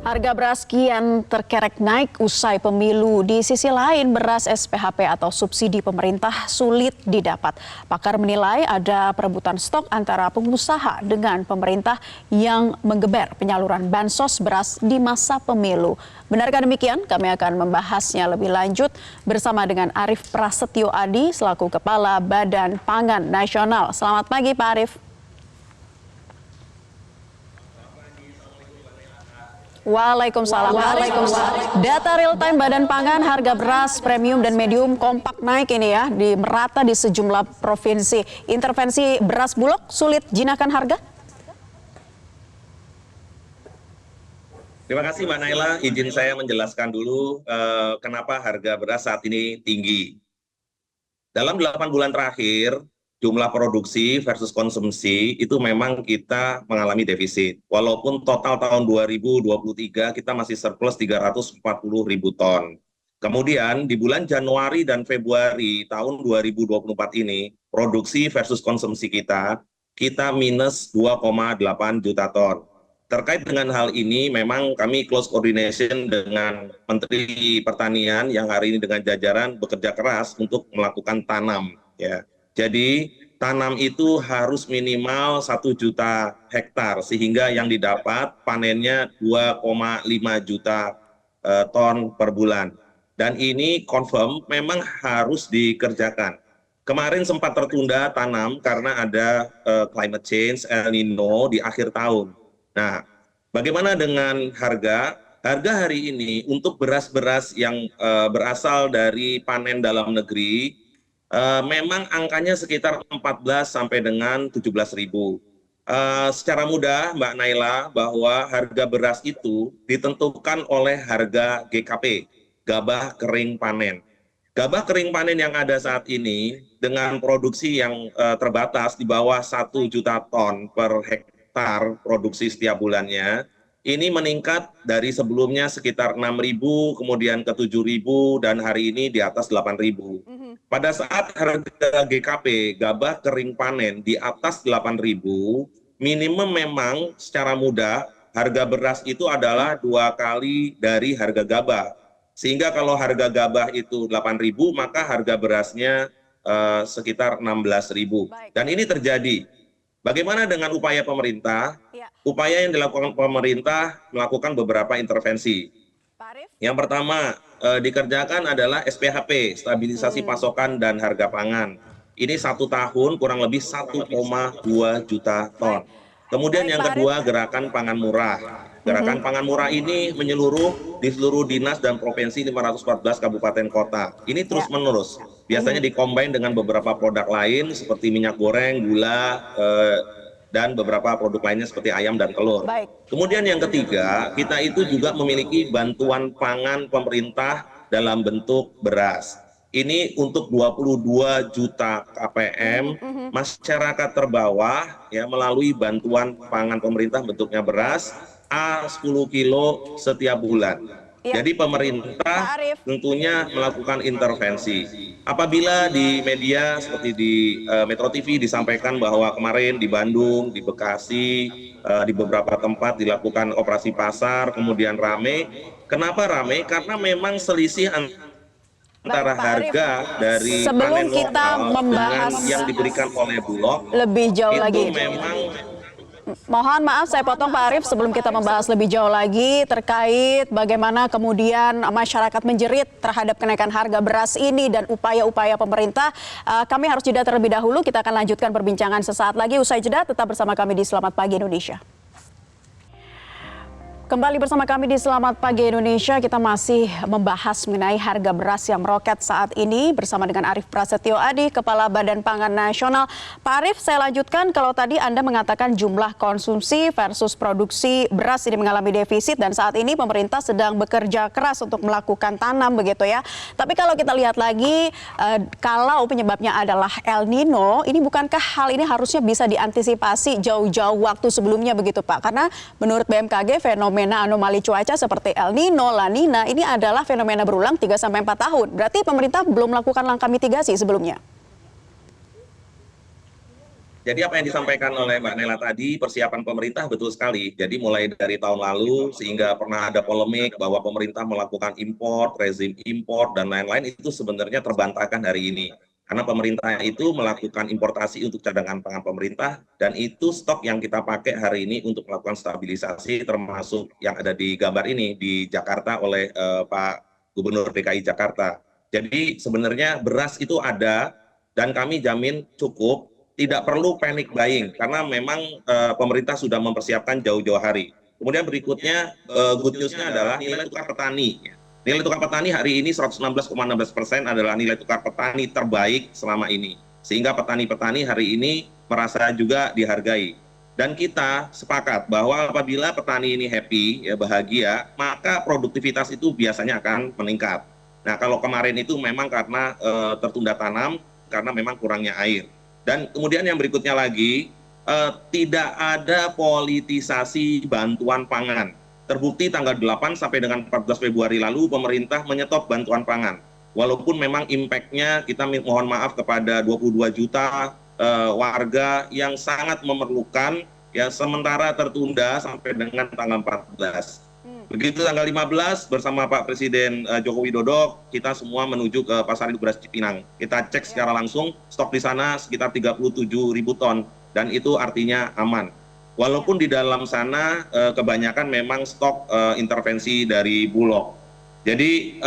Harga beras kian terkerek naik usai pemilu. Di sisi lain, beras SPHP atau subsidi pemerintah sulit didapat. Pakar menilai ada perebutan stok antara pengusaha dengan pemerintah yang menggeber penyaluran bansos beras di masa pemilu. Benarkah demikian? Kami akan membahasnya lebih lanjut bersama dengan Arief Prasetyo Adi selaku Kepala Badan Pangan Nasional. Selamat pagi Pak Arief. Waalaikumsalam. Data real time Badan Pangan, harga beras premium dan medium kompak naik ini ya, di merata di sejumlah provinsi. Intervensi beras Bulog sulit jinakan harga? Terima kasih Mbak Naila, izin saya menjelaskan dulu kenapa harga beras saat ini tinggi. Dalam 8 bulan terakhir, jumlah produksi versus konsumsi itu memang kita mengalami defisit. Walaupun total tahun 2023 kita masih surplus 340.000 ton. Kemudian di bulan Januari dan Februari tahun 2024 ini, produksi versus konsumsi kita minus 2,8 juta ton. Terkait dengan hal ini, memang kami close coordination dengan Menteri Pertanian yang hari ini dengan jajaran bekerja keras untuk melakukan tanam. Ya. Jadi tanam itu harus minimal 1 juta hektar sehingga yang didapat panennya 2,5 juta ton per bulan. Dan ini confirm memang harus dikerjakan. Kemarin sempat tertunda tanam karena ada climate change El Nino di akhir tahun. Nah, bagaimana dengan harga? Harga hari ini untuk beras-beras yang berasal dari panen dalam negeri memang angkanya sekitar 14 sampai dengan 17.000. Secara mudah Mbak Naila bahwa harga beras itu ditentukan oleh harga GKP, gabah kering panen. Gabah kering panen yang ada saat ini dengan produksi yang terbatas di bawah 1 juta ton per hektar produksi setiap bulannya, ini meningkat dari sebelumnya sekitar 6.000, kemudian ke 7.000, dan hari ini di atas 8.000. Pada saat harga GKP, gabah kering panen di atas 8.000, minimum memang secara mudah harga beras itu adalah 2 kali dari harga gabah. Sehingga kalau harga gabah itu 8.000, maka harga berasnya sekitar 16.000. Dan ini terjadi. Bagaimana dengan upaya pemerintah? Upaya yang dilakukan pemerintah melakukan beberapa intervensi. Yang pertama dikerjakan adalah SPHP, stabilisasi pasokan dan harga pangan. Ini 1 tahun kurang lebih 1,2 juta ton. Kemudian yang kedua gerakan pangan murah. Gerakan pangan murah ini menyeluruh di seluruh dinas dan provinsi 514 kabupaten kota. Ini terus menerus. Biasanya dikombin dengan beberapa produk lain seperti minyak goreng, gula, dan beberapa produk lainnya seperti ayam dan telur. Kemudian yang ketiga, kita itu juga memiliki bantuan pangan pemerintah dalam bentuk beras. Ini untuk 22 juta KPM masyarakat terbawah ya melalui bantuan pangan pemerintah bentuknya beras A10 kilo setiap bulan. Jadi pemerintah tentunya melakukan intervensi. Apabila di media seperti di Metro TV disampaikan bahwa kemarin di Bandung, di Bekasi, di beberapa tempat dilakukan operasi pasar, kemudian rame. Kenapa rame? Karena memang selisih antara harga dari panen lokal dengan yang diberikan oleh Bulog lebih jauh itu lagi. memang Mohon maaf saya potong Pak Arief sebelum kita membahas lebih jauh lagi terkait bagaimana kemudian masyarakat menjerit terhadap kenaikan harga beras ini dan upaya-upaya pemerintah. Kami harus jeda terlebih dahulu, kita akan lanjutkan perbincangan sesaat lagi. Usai jeda tetap bersama kami di Selamat Pagi Indonesia. Kembali bersama kami di Selamat Pagi Indonesia, kita masih membahas mengenai harga beras yang meroket saat ini bersama dengan Arief Prasetyo Adi, Kepala Badan Pangan Nasional. Pak Arief, saya lanjutkan, kalau tadi Anda mengatakan jumlah konsumsi versus produksi beras ini mengalami defisit dan saat ini pemerintah sedang bekerja keras untuk melakukan tanam begitu ya. Tapi kalau kita lihat lagi, kalau penyebabnya adalah El Nino, ini bukankah hal ini harusnya bisa diantisipasi jauh-jauh waktu sebelumnya begitu Pak? Karena menurut BMKG fenomena anomali cuaca seperti El Nino, La Nina ini adalah fenomena berulang 3-4 tahun. Berarti pemerintah belum melakukan langkah mitigasi sebelumnya? Jadi apa yang disampaikan oleh Mbak Nela tadi, persiapan pemerintah betul sekali. Jadi mulai dari tahun lalu sehingga pernah ada polemik bahwa pemerintah melakukan impor, rezim impor, dan lain-lain itu sebenarnya terbantahkan hari ini. Karena pemerintah itu melakukan importasi untuk cadangan pangan pemerintah, dan itu stok yang kita pakai hari ini untuk melakukan stabilisasi, termasuk yang ada di gambar ini di Jakarta oleh Pak Gubernur DKI Jakarta. Jadi sebenarnya beras itu ada, dan kami jamin cukup, tidak perlu panic buying karena memang pemerintah sudah mempersiapkan jauh-jauh hari. Kemudian berikutnya good news-nya adalah nilai tukar petani. Nilai tukar petani hari ini 116,16% adalah nilai tukar petani terbaik selama ini. Sehingga petani-petani hari ini merasa juga dihargai. Dan kita sepakat bahwa apabila petani ini happy, ya bahagia, maka produktivitas itu biasanya akan meningkat. Nah, kalau kemarin itu memang karena tertunda tanam, karena memang kurangnya air. Dan kemudian yang berikutnya lagi, tidak ada politisasi bantuan pangan. Terbukti tanggal 8 sampai dengan 14 Februari lalu pemerintah menyetop bantuan pangan. Walaupun memang impact-nya kita mohon maaf kepada 22 juta warga yang sangat memerlukan, ya sementara tertunda sampai dengan tanggal 14. Begitu tanggal 15 bersama Pak Presiden Joko Widodo, kita semua menuju ke Pasar Induk Beras Cipinang. Kita cek secara langsung, stok di sana sekitar 37.000 ton, dan itu artinya aman. Walaupun di dalam sana kebanyakan memang stok intervensi dari Bulog. Jadi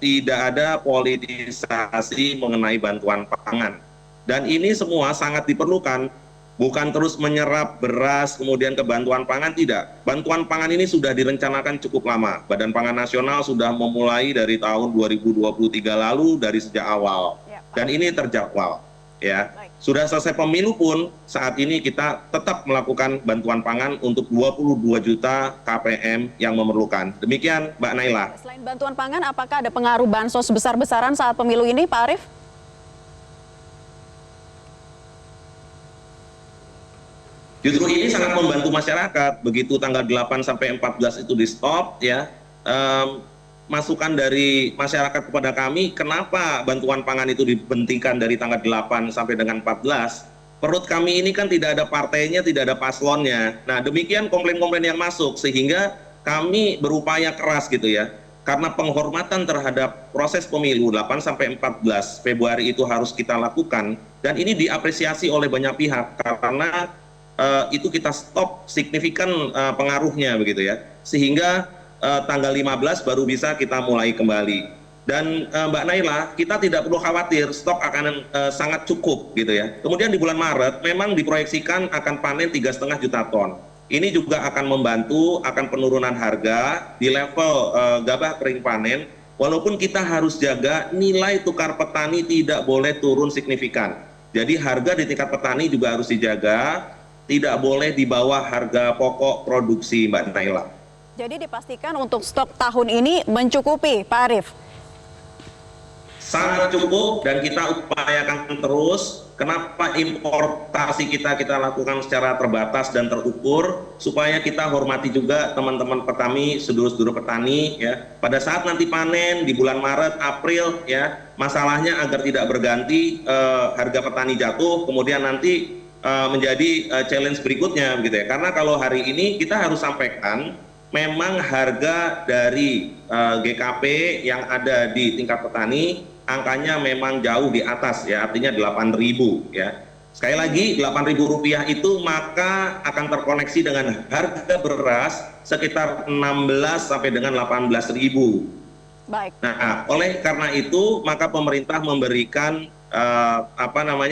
tidak ada politisasi mengenai bantuan pangan. Dan ini semua sangat diperlukan. Bukan terus menyerap beras, kemudian ke bantuan pangan, tidak. Bantuan pangan ini sudah direncanakan cukup lama. Badan Pangan Nasional sudah memulai dari tahun 2023 lalu, dari sejak awal. Dan ini terjadwal. Ya. Sudah selesai pemilu pun, saat ini kita tetap melakukan bantuan pangan untuk 22 juta KPM yang memerlukan. Demikian, Mbak Naila. Selain bantuan pangan, apakah ada pengaruh bansos besar-besaran saat pemilu ini, Pak Arief? Justru ini sangat membantu masyarakat. Begitu tanggal 8 sampai 14 itu di stop, ya, masukan dari masyarakat kepada kami, kenapa bantuan pangan itu dihentikan dari tanggal 8 sampai dengan 14? Perut kami ini kan tidak ada partainya, tidak ada paslonnya. Nah, demikian komplain-komplain yang masuk, sehingga kami berupaya keras gitu ya. Karena penghormatan terhadap proses pemilu 8 sampai 14 Februari itu harus kita lakukan, dan ini diapresiasi oleh banyak pihak karena itu kita stop signifikan pengaruhnya begitu ya, sehingga tanggal 15 baru bisa kita mulai kembali. Dan Mbak Naila, kita tidak perlu khawatir, stok akan sangat cukup gitu ya. Kemudian di bulan Maret memang diproyeksikan akan panen 3,5 juta ton. Ini juga akan membantu akan penurunan harga di level gabah kering panen, walaupun kita harus jaga nilai tukar petani tidak boleh turun signifikan. Jadi harga di tingkat petani juga harus dijaga, tidak boleh di bawah harga pokok produksi, Mbak Naila. Jadi dipastikan untuk stok tahun ini mencukupi, Pak Arief? Sangat cukup, dan kita upayakan terus. Kenapa importasi kita lakukan secara terbatas dan terukur, supaya kita hormati juga teman-teman petani, sedulur-sedulur petani ya. Pada saat nanti panen di bulan Maret, April ya, masalahnya agar tidak berganti harga petani jatuh, kemudian nanti menjadi challenge berikutnya gitu ya. Karena kalau hari ini kita harus sampaikan memang harga dari GKP yang ada di tingkat petani angkanya memang jauh di atas ya, artinya 8.000 ya. Sekali lagi, Rp8.000 itu maka akan terkoneksi dengan harga beras sekitar 16 sampai dengan 18.000. Baik. Nah, oleh karena itu maka pemerintah memberikan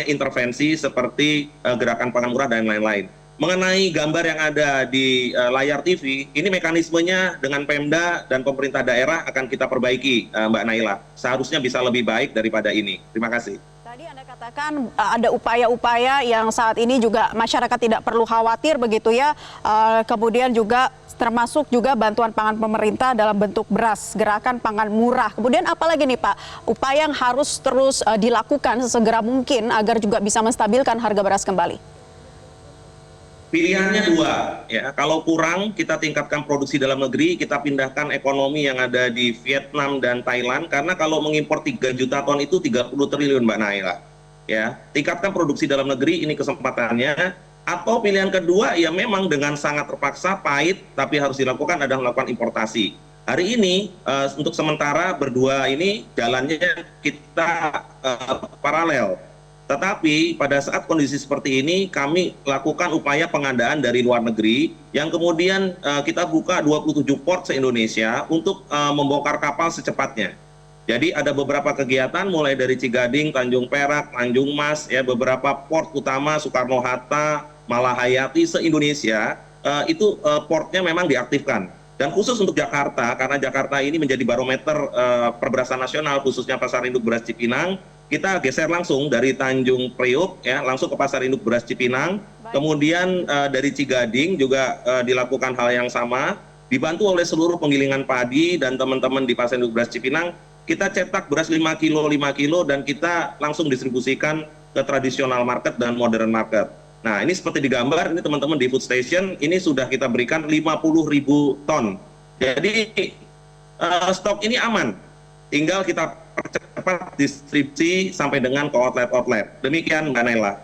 intervensi seperti gerakan pangan murah dan lain-lain. Mengenai gambar yang ada di layar TV, ini mekanismenya dengan Pemda dan pemerintah daerah akan kita perbaiki, Mbak Naila. Seharusnya bisa lebih baik daripada ini. Terima kasih. Tadi Anda katakan ada upaya-upaya yang saat ini juga masyarakat tidak perlu khawatir begitu ya. Kemudian juga termasuk juga bantuan pangan pemerintah dalam bentuk beras, gerakan pangan murah. Kemudian apalagi nih Pak, upaya yang harus terus dilakukan sesegera mungkin agar juga bisa menstabilkan harga beras kembali? Pilihannya dua, ya. Kalau kurang, kita tingkatkan produksi dalam negeri, kita pindahkan ekonomi yang ada di Vietnam dan Thailand, karena kalau mengimpor 3 juta ton itu 30 triliun, Mbak Naila. ya, tingkatkan produksi dalam negeri, ini kesempatannya. Atau pilihan kedua, ya memang dengan sangat terpaksa, pahit, tapi harus dilakukan adalah melakukan importasi. Hari ini untuk sementara berdua ini jalannya kita paralel. Tetapi pada saat kondisi seperti ini kami lakukan upaya pengadaan dari luar negeri yang kemudian kita buka 27 port se-Indonesia untuk membongkar kapal secepatnya. Jadi ada beberapa kegiatan mulai dari Cigading, Tanjung Perak, Tanjung Mas, ya beberapa port utama Soekarno-Hatta, Malahayati se-Indonesia itu portnya memang diaktifkan. Dan khusus untuk Jakarta, karena Jakarta ini menjadi barometer perberasan nasional, khususnya pasar induk beras Cipinang, kita geser langsung dari Tanjung Priok, ya langsung ke pasar induk beras Cipinang. Kemudian dari Cigading juga dilakukan hal yang sama, dibantu oleh seluruh penggilingan padi dan teman-teman di pasar induk beras Cipinang. Kita cetak beras 5 kilo dan kita langsung distribusikan ke tradisional market dan modern market. Nah, ini seperti digambar, ini teman-teman di food station, ini sudah kita berikan 50.000 ton. Jadi stok ini aman, tinggal kita percepat distribusi sampai dengan ke outlet-outlet. Demikian Mbak Naila.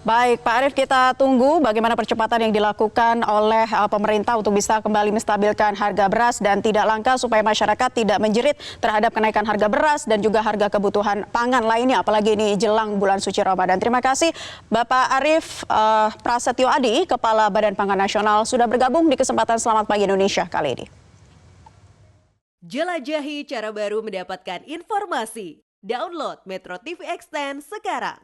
Baik, Pak Arief, kita tunggu bagaimana percepatan yang dilakukan oleh pemerintah untuk bisa kembali menstabilkan harga beras dan tidak langka supaya masyarakat tidak menjerit terhadap kenaikan harga beras dan juga harga kebutuhan pangan lainnya, apalagi ini jelang bulan suci Ramadan. Terima kasih Bapak Arief Prasetyo Adi, Kepala Badan Pangan Nasional, sudah bergabung di kesempatan Selamat Pagi Indonesia kali ini. Jelajahi cara baru mendapatkan informasi. Download Metro TV Extend sekarang.